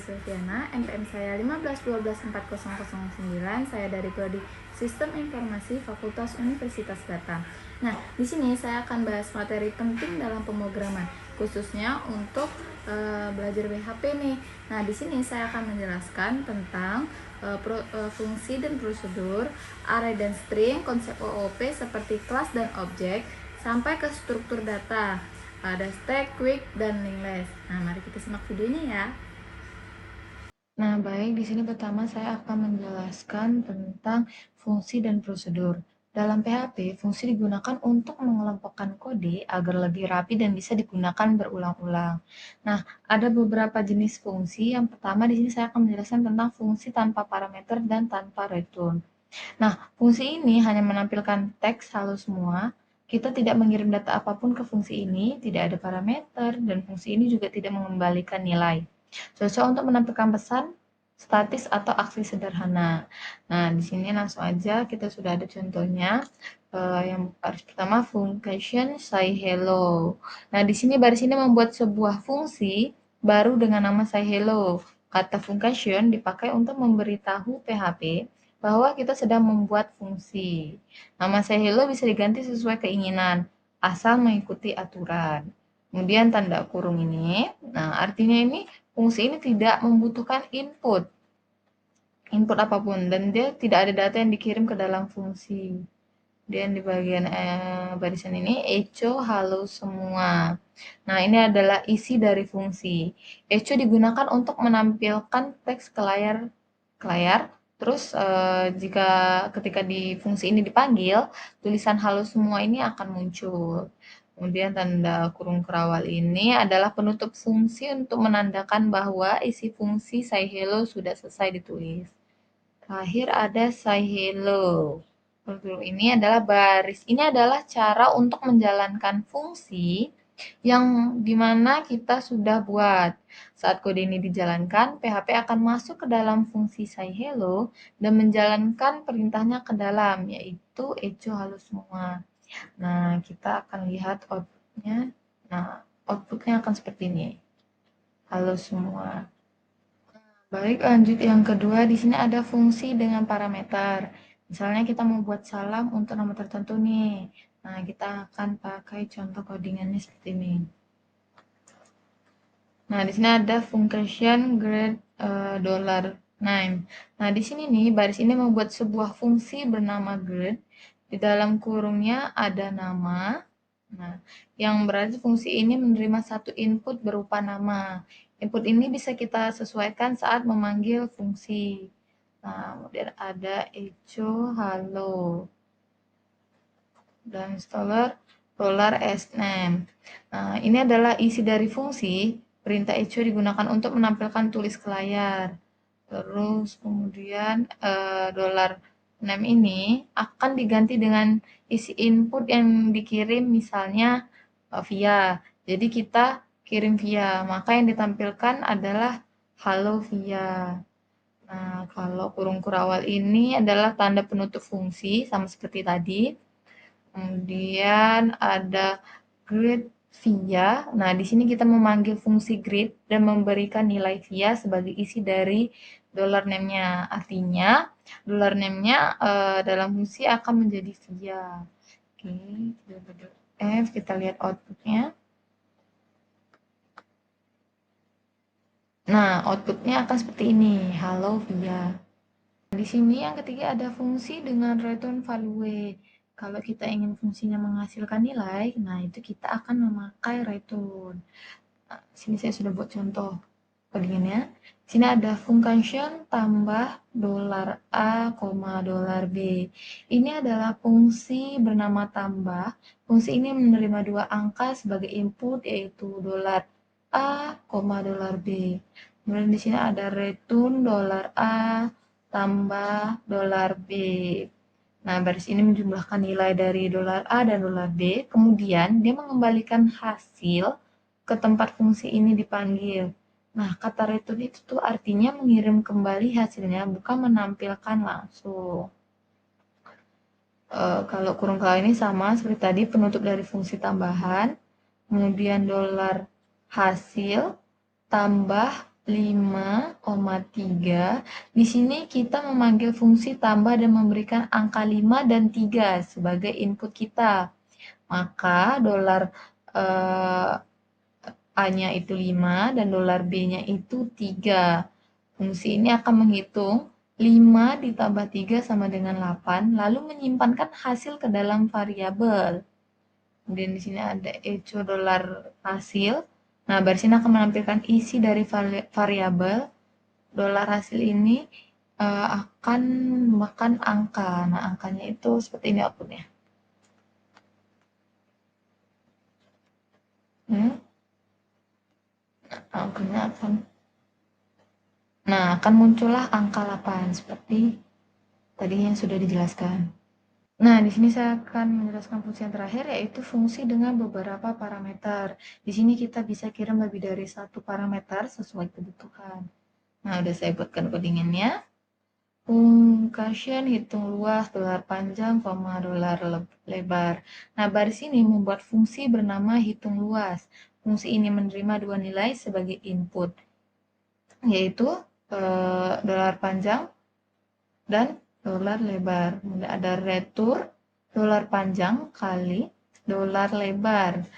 Sulfiana, NPM saya 15124009. Saya dari Prodi Sistem Informasi Fakultas Universitas Batam. Nah, di sini saya akan bahas materi penting dalam pemrograman, khususnya untuk belajar PHP nih. Nah, di sini saya akan menjelaskan tentang fungsi dan prosedur, array dan string, konsep OOP seperti kelas dan objek, sampai ke struktur data. Ada stack, quick, dan linked. Nah, mari kita simak videonya ya. Nah, baik, di sini pertama saya akan menjelaskan tentang fungsi dan prosedur. Dalam PHP, fungsi digunakan untuk mengelompokkan kode agar lebih rapi dan bisa digunakan berulang-ulang. Nah, ada beberapa jenis fungsi. Yang pertama di sini saya akan menjelaskan tentang fungsi tanpa parameter dan tanpa return. Nah, fungsi ini hanya menampilkan teks halo semua. Kita tidak mengirim data apapun ke fungsi ini, tidak ada parameter, dan fungsi ini juga tidak mengembalikan nilai. Cocok untuk menampilkan pesan, statis, atau aksi sederhana. Nah, di sini langsung aja kita sudah ada contohnya. Yang baris pertama, function say hello. Nah, di sini baris ini membuat sebuah fungsi baru dengan nama say hello. Kata function dipakai untuk memberitahu PHP bahwa kita sedang membuat fungsi. Nama say hello bisa diganti sesuai keinginan, asal mengikuti aturan. Kemudian tanda kurung ini, nah artinya ini fungsi ini tidak membutuhkan input apapun, dan dia tidak ada data yang dikirim ke dalam fungsi. Dan di bagian barisan ini, echo halo semua. Nah, ini adalah isi dari fungsi. Echo digunakan untuk menampilkan teks ke layar. Terus jika ketika di fungsi ini dipanggil, tulisan halo semua ini akan muncul. Kemudian tanda kurung kerawal ini adalah penutup fungsi untuk menandakan bahwa isi fungsi say hello sudah selesai ditulis. Terakhir ada say hello. Ini adalah baris. Ini adalah cara untuk menjalankan fungsi yang dimana kita sudah buat. Saat kode ini dijalankan, PHP akan masuk ke dalam fungsi say hello dan menjalankan perintahnya ke dalam, yaitu echo halo semua. Nah, kita akan lihat outputnya. Nah, outputnya akan seperti ini. Halo semua. Baik, lanjut yang kedua. Di sini ada fungsi dengan parameter. Misalnya kita mau buat salam untuk nomor tertentu nih. Nah, kita akan pakai contoh codingannya seperti ini. Nah, di sini ada function grade $9. Nah, di sini nih baris ini membuat sebuah fungsi bernama grade. Di dalam kurungnya ada nama. Nah, yang berarti fungsi ini menerima satu input berupa nama. Input ini bisa kita sesuaikan saat memanggil fungsi. Nah, kemudian ada echo halo dan installer $s6. Nah, ini adalah isi dari fungsi. Perintah echo digunakan untuk menampilkan tulis ke layar. Terus kemudian $6 ini akan diganti dengan isi input yang dikirim misalnya via. Jadi kita kirim via, maka yang ditampilkan adalah halo via. Nah, kalau kurung kurawal ini adalah tanda penutup fungsi sama seperti tadi. Kemudian ada greet via. Nah, di sini kita memanggil fungsi greet dan memberikan nilai via sebagai isi dari $name-nya. Artinya, $name-nya dalam fungsi akan menjadi via. Oke, kita lihat outputnya. Nah, outputnya akan seperti ini, halo via. Di sini yang ketiga ada fungsi dengan return value. Kalau kita ingin fungsinya menghasilkan nilai, nah itu kita akan memakai return. Nah, sini saya sudah buat contoh codingannya. Sini ada function tambah $a, $b. Ini adalah fungsi bernama tambah. Fungsi ini menerima dua angka sebagai input, yaitu $a, $b. Kemudian di sini ada return $a tambah $b. Nah, baris ini menjumlahkan nilai dari $a dan $b. Kemudian dia mengembalikan hasil ke tempat fungsi ini dipanggil. Nah, kata return itu tuh artinya mengirim kembali hasilnya, bukan menampilkan langsung. Kalau kurung kali ini sama seperti tadi, penutup dari fungsi tambahan, kemudian $hasil tambah 5,3. Di sini kita memanggil fungsi tambah dan memberikan angka 5 dan 3 sebagai input kita. Maka dolar eh, A-nya itu 5 dan dolar B-nya itu 3. Fungsi ini akan menghitung 5 ditambah 3 sama dengan 8, lalu menyimpankan hasil ke dalam variabel. Kemudian di sini ada echo dolar hasil. Nah, baris ini akan menampilkan isi dari variabel. Dolar hasil ini akan makan angka. Nah, angkanya itu seperti ini outputnya. Hmm? Angkanya akan akan muncullah angka 8 seperti tadi yang sudah dijelaskan. Nah, di sini saya akan menjelaskan fungsi yang terakhir, yaitu fungsi dengan beberapa parameter. Di sini kita bisa kirim lebih dari satu parameter sesuai kebutuhan. Nah, udah saya buatkan codingannya. Function hitung luas, dolar panjang, dolar lebar. Nah, baris ini membuat fungsi bernama hitung luas. Fungsi ini menerima dua nilai sebagai input, yaitu dolar panjang dan dolar lebar. Kemudian ada retur dolar panjang kali dolar lebar.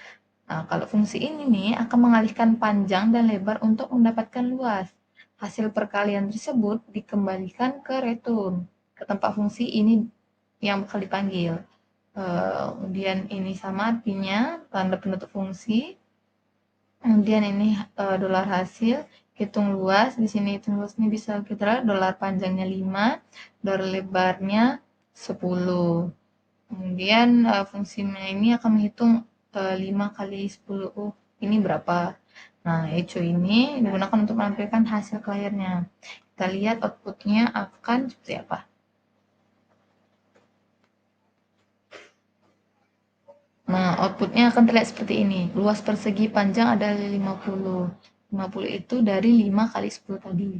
Nah, kalau fungsi ini nih akan mengalihkan panjang dan lebar untuk mendapatkan luas. Hasil perkalian tersebut dikembalikan ke return, ke tempat fungsi ini yang bakal dipanggil. Kemudian ini sama artinya tanda penutup fungsi. Kemudian ini dolar hasil, hitung luas. Di sini hitung luas ini bisa kita lihat dolar panjangnya 5, dolar lebarnya 10. Kemudian fungsinya ini akan menghitung 5 kali 10. Ini berapa? Nah, echo ini digunakan untuk menampilkan hasil ke layarnya. Kita lihat outputnya akan seperti apa. Nah, outputnya akan terlihat seperti ini. Luas persegi panjang adalah 50. 50 itu dari 5 kali 10 tadi.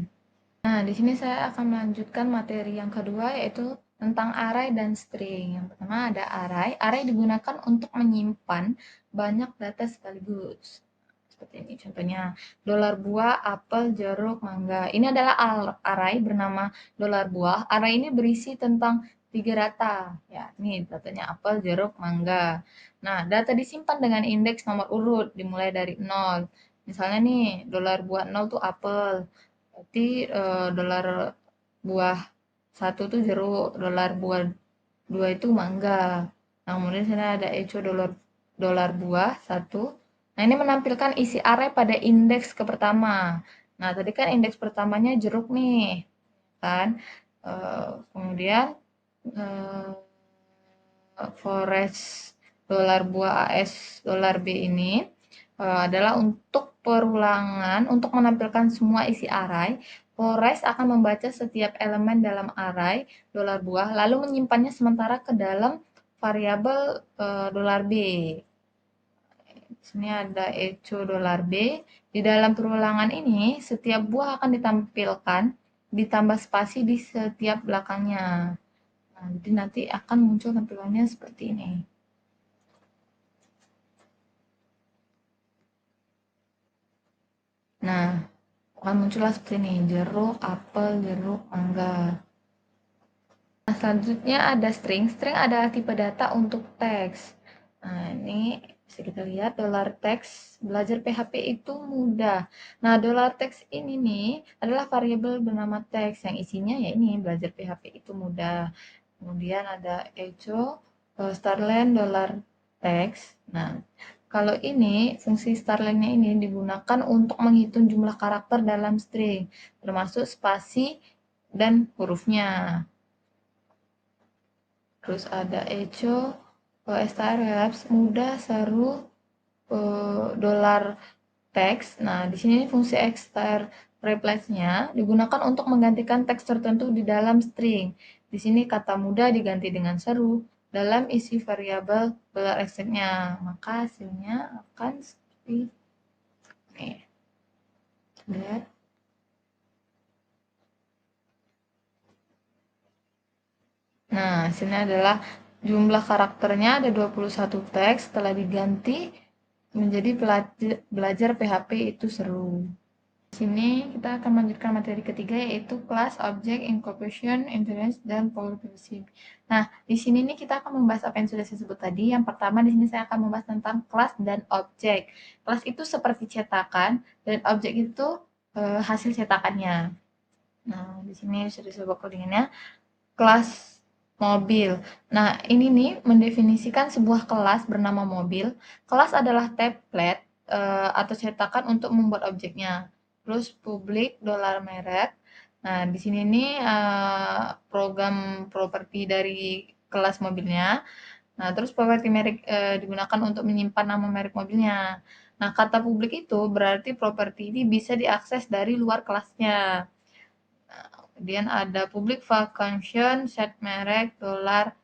Nah, di sini saya akan melanjutkan materi yang kedua, yaitu tentang array dan string. Yang pertama ada array. Array digunakan untuk menyimpan banyak data sekaligus. Seperti ini contohnya, dolar buah, apel, jeruk, mangga. Ini adalah array bernama dolar buah. Array ini berisi tentang 3 data. Ya, ini datanya apel, jeruk, mangga. Nah, data disimpan dengan indeks nomor urut dimulai dari 0. Misalnya nih, dolar buah 0 tuh apel. Berarti dolar buah 1 tuh jeruk, dolar buah 2 itu mangga. Nah, kemudian sini ada echo dolar dolar buah 1. Nah, ini menampilkan isi array pada indeks ke pertama. Nah, tadi kan indeks pertamanya jeruk nih, kan? Kemudian forest dolar buah AS dolar B ini adalah untuk perulangan untuk menampilkan semua isi array. Forest akan membaca setiap elemen dalam array dolar buah lalu menyimpannya sementara ke dalam variabel dolar B. Di sini ada echo dolar B. Di dalam perulangan ini setiap buah akan ditampilkan ditambah spasi di setiap belakangnya. Nah, jadi nanti akan muncul tampilannya seperti ini. Nah, akan muncullah seperti ini, jeruk, apel, jeruk, mangga. Nah, selanjutnya ada string. String adalah tipe data untuk teks. Nah, ini bisa kita lihat dolar teks. Belajar PHP itu mudah. Nah, dolar teks ini nih adalah variabel bernama teks yang isinya ya ini belajar PHP itu mudah. Kemudian ada echo, starlen, dolar teks. Nah, kalau ini fungsi starlennya ini digunakan untuk menghitung jumlah karakter dalam string, termasuk spasi dan hurufnya. Terus ada echo, strlabs, mudah, seru, dolar teks. Nah, di sini fungsi strreplace-nya digunakan untuk menggantikan teks tertentu di dalam string. Di sini kata mudah diganti dengan seru dalam isi variabel dolar extract-nya. Maka hasilnya akan seperti ini. Lihat. Nah, sini adalah jumlah karakternya ada 21 teks setelah diganti menjadi belajar PHP itu seru. Sini kita akan melanjutkan materi ketiga yaitu class, object, incorporation, inference, dan probability. Nah, di sini nih kita akan membahas apa yang sudah saya sebut tadi. Yang pertama di sini saya akan membahas tentang kelas dan objek. Kelas itu seperti cetakan dan objek itu hasil cetakannya. Nah, di sini sudah disebut codingannya kelas mobil. Nah, ini nih mendefinisikan sebuah kelas bernama mobil. Kelas adalah template atau cetakan untuk membuat objeknya. Terus publik, dolar merek. Nah, di sini nih program properti dari kelas mobilnya. Nah, terus properti merek digunakan untuk menyimpan nama merek mobilnya. Nah, kata publik itu berarti properti ini bisa diakses dari luar kelasnya. Kemudian ada public function, set merek, dolar,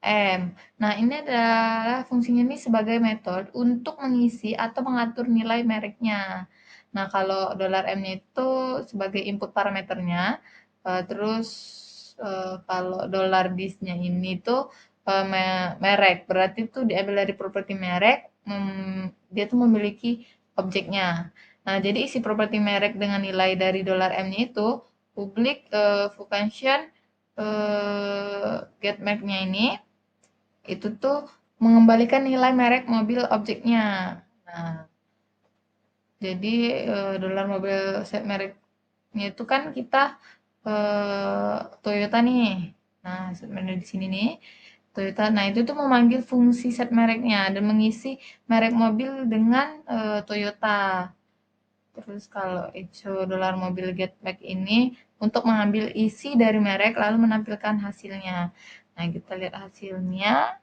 M. Nah, ini adalah fungsinya ini sebagai metode untuk mengisi atau mengatur nilai mereknya. Nah, kalau dolar M-nya itu sebagai input parameternya, terus kalau dolar dis-nya ini tuh merek, berarti itu diambil dari properti merek, dia tuh memiliki objeknya. Nah, jadi isi properti merek dengan nilai dari dolar M-nya itu public function get merek-nya ini itu tuh mengembalikan nilai merek mobil objeknya. Nah, jadi dolar mobil set mereknya itu kan kita Toyota nih. Nah, sebenarnya di sini nih Toyota. Nah, itu tuh memanggil fungsi set mereknya dan mengisi merek mobil dengan Toyota. Terus kalau itu dolar mobil get back ini untuk mengambil isi dari merek lalu menampilkan hasilnya. Nah, kita lihat hasilnya.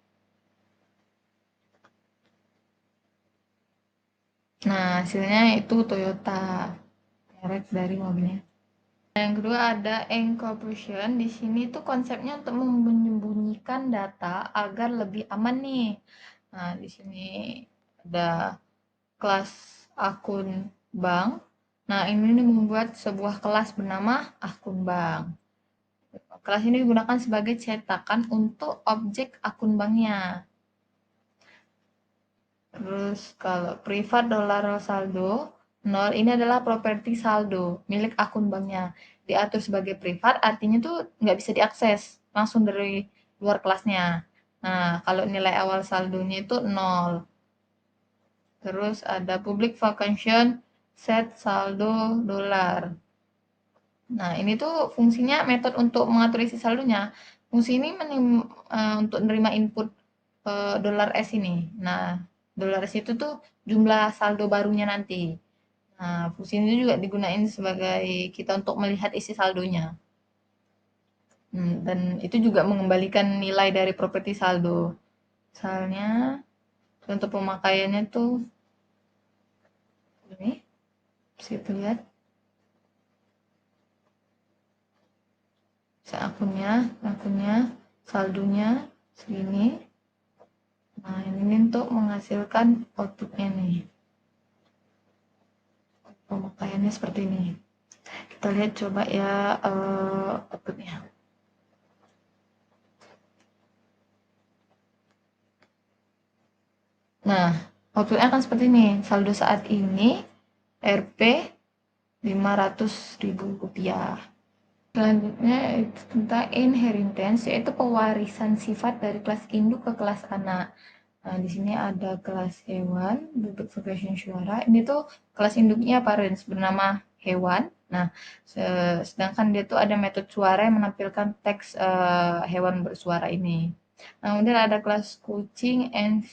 Nah, hasilnya itu Toyota, merek dari mobilnya. Yang kedua ada encryption. Di sini tuh konsepnya untuk menyembunyikan data agar lebih aman nih. Nah, di sini ada kelas akun bank. Nah, ini nih membuat sebuah kelas bernama akun bank. Kelas ini digunakan sebagai cetakan untuk objek akun banknya. Terus kalau privat dolar saldo 0 ini adalah properti saldo milik akun banknya. Diatur sebagai privat artinya tuh nggak bisa diakses langsung dari luar kelasnya. Nah, kalau nilai awal saldonya itu 0. Terus ada public function set saldo dolar. Nah, ini tuh fungsinya metode untuk mengatur isi saldonya. Fungsi ini untuk menerima input dolar S ini. Nah, dolar S itu tuh jumlah saldo barunya nanti. Nah, fungsi ini juga digunain sebagai kita untuk melihat isi saldonya. Dan itu juga mengembalikan nilai dari properti saldo. Misalnya, contoh pemakaiannya tuh ini, bisa kita lihat. Akunnya, saldonya segini. Nah, ini untuk menghasilkan outputnya nih. Pemakaiannya seperti ini. Kita lihat coba ya outputnya. Nah, outputnya akan seperti ini. Saldo saat ini Rp 500.000 rupiah. Selanjutnya itu tentang inheritance, yaitu pewarisan sifat dari kelas induk ke kelas anak. Nah, di sini ada kelas hewan, bentuk variation suara. Ini tuh kelas induknya parents bernama hewan. Nah, sedangkan dia tuh ada metode suara yang menampilkan teks hewan bersuara ini. Nah, kemudian ada kelas kucing and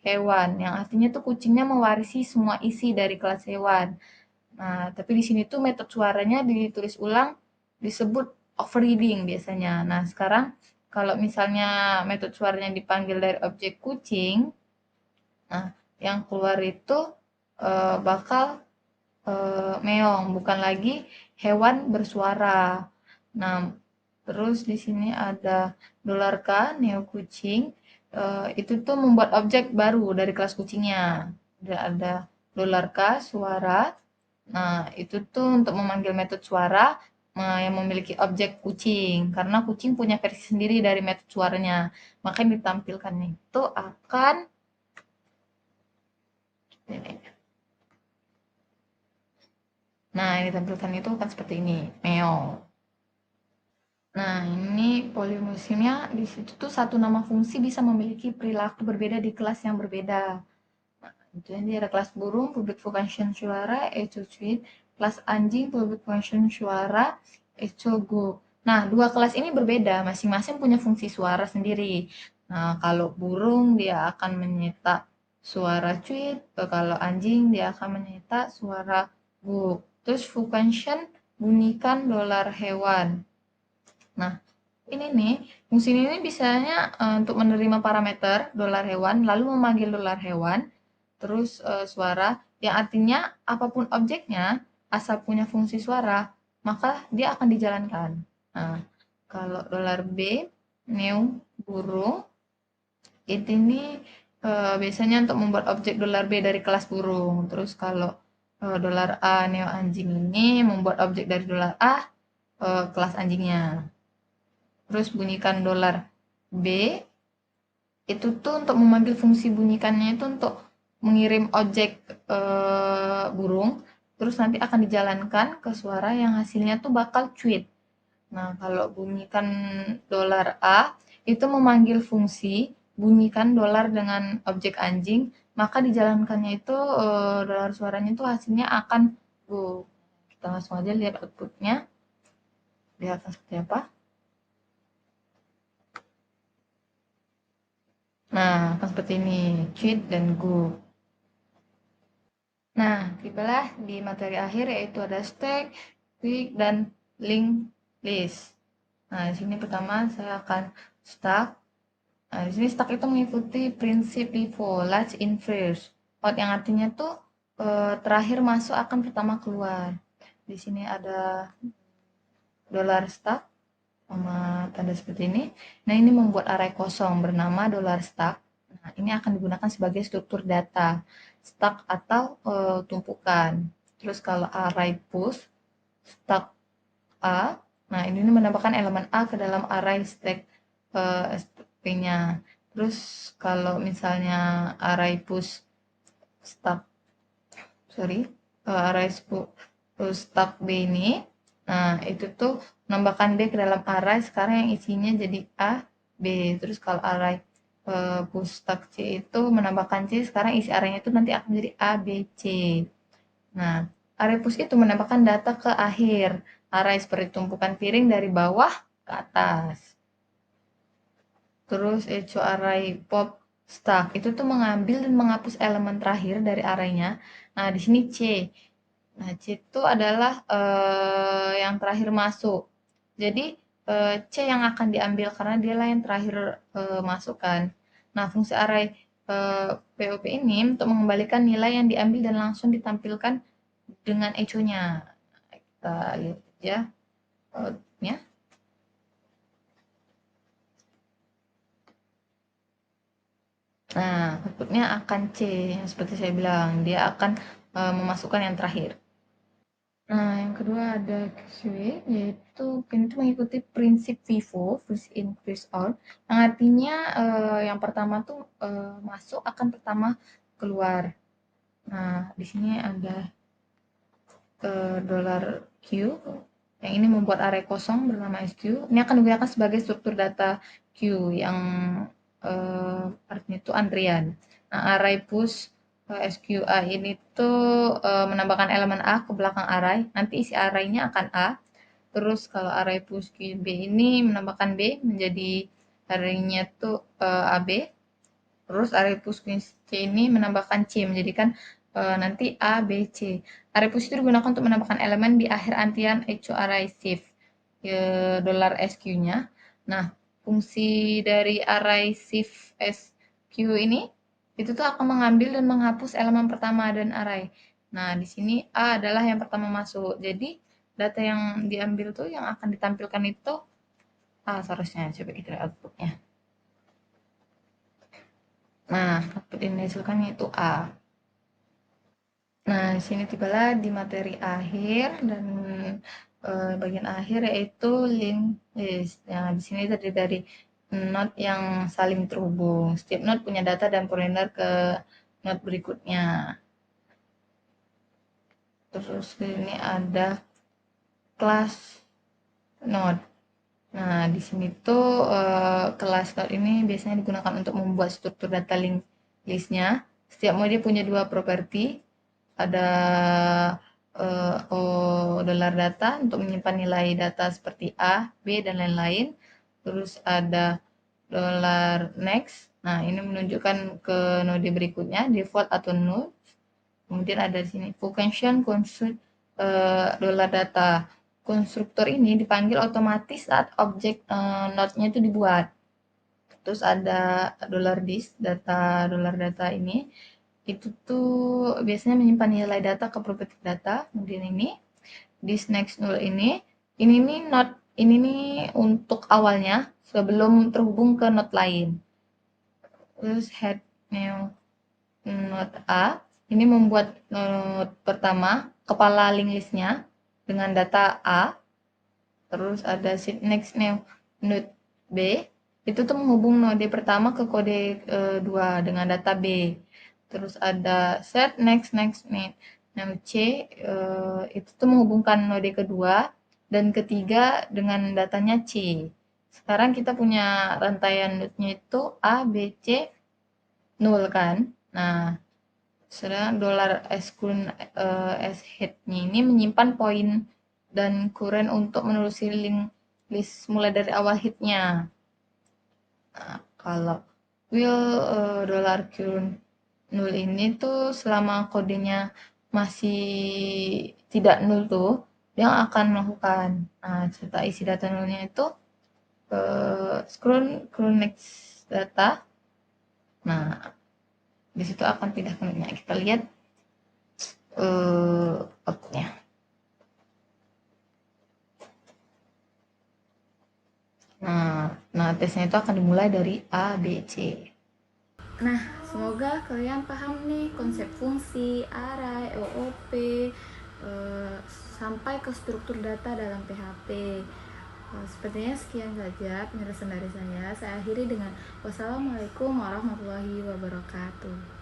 hewan, yang artinya tuh kucingnya mewarisi semua isi dari kelas hewan. Nah, tapi di sini tuh metode suaranya ditulis ulang disebut overriding biasanya. Nah, sekarang kalau misalnya metode suaranya dipanggil dari objek kucing, nah yang keluar itu bakal meong, bukan lagi hewan bersuara. Nah, terus di sini ada dolar K, neo kucing, itu tuh membuat objek baru dari kelas kucingnya. Ada dolar K, suara. Nah, itu tuh untuk memanggil metode suara yang memiliki objek kucing. Karena kucing punya versi sendiri dari metode suaranya. Makanya ditampilkan itu akan ini. Nah, yang ditampilkan itu kan seperti ini, Neo. Nah, ini polimusimnya di situ tuh satu nama fungsi bisa memiliki perilaku berbeda di kelas yang berbeda. Jadi ada kelas burung, public function suara, echo tweet, kelas anjing, public function suara, echo go. Nah, dua kelas ini berbeda, masing-masing punya fungsi suara sendiri. Nah, kalau burung dia akan menyita suara tweet, kalau anjing dia akan menyita suara go. Terus function bunyikan dolar hewan. Nah, ini nih, fungsi ini bisanya untuk menerima parameter dolar hewan, lalu memanggil dolar hewan, terus suara, yang artinya apapun objeknya, asal punya fungsi suara, maka dia akan dijalankan. Nah, kalau dolar B, new, burung, ini biasanya untuk membuat objek dolar B dari kelas burung. Terus kalau dolar A, neo anjing ini membuat objek dari dolar A, kelas anjingnya. Terus bunyikan dolar B itu tuh untuk memanggil fungsi bunyikannya itu untuk mengirim objek burung, terus nanti akan dijalankan ke suara yang hasilnya tuh bakal tweet. Nah, kalau bunyikan dolar A itu memanggil fungsi bunyikan dolar dengan objek anjing, maka dijalankannya itu dolar suaranya itu hasilnya akan go. Kita langsung aja lihat outputnya, lihat seperti apa. Nah, akan seperti ini, cheat dan go. Nah, tibalah di materi akhir yaitu ada stack, quick, dan link list. Nah, di sini pertama saya akan stack. Nah, di sini stack itu mengikuti prinsip FIFO, last in first. Out yang artinya tuh terakhir masuk akan pertama keluar. Di sini ada dolar stack sama tanda seperti ini. Nah, ini membuat array kosong bernama dolar stack. Nah, ini akan digunakan sebagai struktur data stack atau tumpukan. Terus kalau array push stack A, nah ini menambahkan elemen A ke dalam array stack STP-nya. Terus kalau misalnya array push stack, sorry, array stack B ini, nah itu tuh menambahkan B ke dalam array, sekarang yang isinya jadi A, B. Terus kalau array push stack C itu menambahkan C, sekarang isi arraynya itu nanti akan menjadi A, B, C. Nah, array push itu menambahkan data ke akhir array seperti tumpukan piring dari bawah ke atas. Terus echo array pop stack itu tuh mengambil dan menghapus elemen terakhir dari arraynya. Nah, di sini C. Nah, C itu adalah yang terakhir masuk. Jadi C yang akan diambil karena dialah yang terakhir masuk kan. Nah, fungsi array POP ini untuk mengembalikan nilai yang diambil dan langsung ditampilkan dengan echo-nya. Kita lihat ya outputnya. Nah, outputnya akan C, seperti saya bilang, dia akan memasukkan yang terakhir. Nah, yang kedua ada QA, yaitu itu mengikuti prinsip FIFO, first in, first out, yang artinya yang pertama tuh masuk akan pertama keluar. Nah, di sini ada dolar $Q, yang ini membuat array kosong bernama SQ. Ini akan digunakan sebagai struktur data Q yang artinya itu antrian. Nah, array push SQA ini tuh menambahkan elemen A ke belakang array. Nanti isi arraynya akan A. Terus kalau array push QB ini menambahkan B menjadi arraynya tuh AB. Terus array push C ini menambahkan C menjadikan nanti A, B, C. Array push itu digunakan untuk menambahkan elemen di akhir antrian echo array shift dolar SQ-nya. Nah, fungsi dari array shift SQ ini itu tuh akan mengambil dan menghapus elemen pertama dan array. Nah, di sini A adalah yang pertama masuk. Jadi, data yang diambil tuh yang akan ditampilkan itu A seharusnya. Coba kita lihat outputnya. Nah, output yang dihasilkan itu A. Nah, di sini tibalah di materi akhir dan bagian akhir yaitu link list. Nah, di sini terdiri dari node yang saling terhubung. Setiap node punya data dan pointer ke node berikutnya. Terus ini ada kelas node. Nah, di sini tuh kelas node ini biasanya digunakan untuk membuat struktur data listnya. Setiap mode punya dua properti. Ada dollar data untuk menyimpan nilai data seperti A, B, dan lain-lain. Terus ada dollar next. Nah, ini menunjukkan ke node berikutnya, default atau null. Kemudian ada di sini function construct dollar data. Konstruktor ini dipanggil otomatis saat objek node-nya itu dibuat. Terus ada dollar disk, dollar data ini itu tuh biasanya menyimpan nilai data ke property data. Kemudian ini disk next null ini nih node ini nih untuk awalnya sebelum terhubung ke node lain. Terus head new node A ini membuat node pertama kepala link listnya dengan data A. Terus ada sit next new node B itu tuh menghubung node pertama ke kode 2 dengan data B. Terus ada set next node C itu tuh menghubungkan node kedua dan ketiga dengan datanya C. Sekarang kita punya rantaian node-nya itu A, B, C, 0 kan. Nah, sedangkan dollar s head-nya ini menyimpan poin dan current untuk menelusuri link list mulai dari awal hitnya. Nah, kalau will dollar current null ini tuh selama kodenya masih tidak null tuh dia akan melakukan serta isi data nullnya itu scroll next data. Nah, di situ akan pindah ke nullnya. Kita lihat outputnya. Nah, tesnya itu akan dimulai dari A, B, C. Nah, semoga kalian paham nih konsep fungsi, array, OOP, sampai ke struktur data dalam PHP. Sepertinya sekian saja penjelasan dari saya. Saya akhiri dengan wassalamualaikum warahmatullahi wabarakatuh.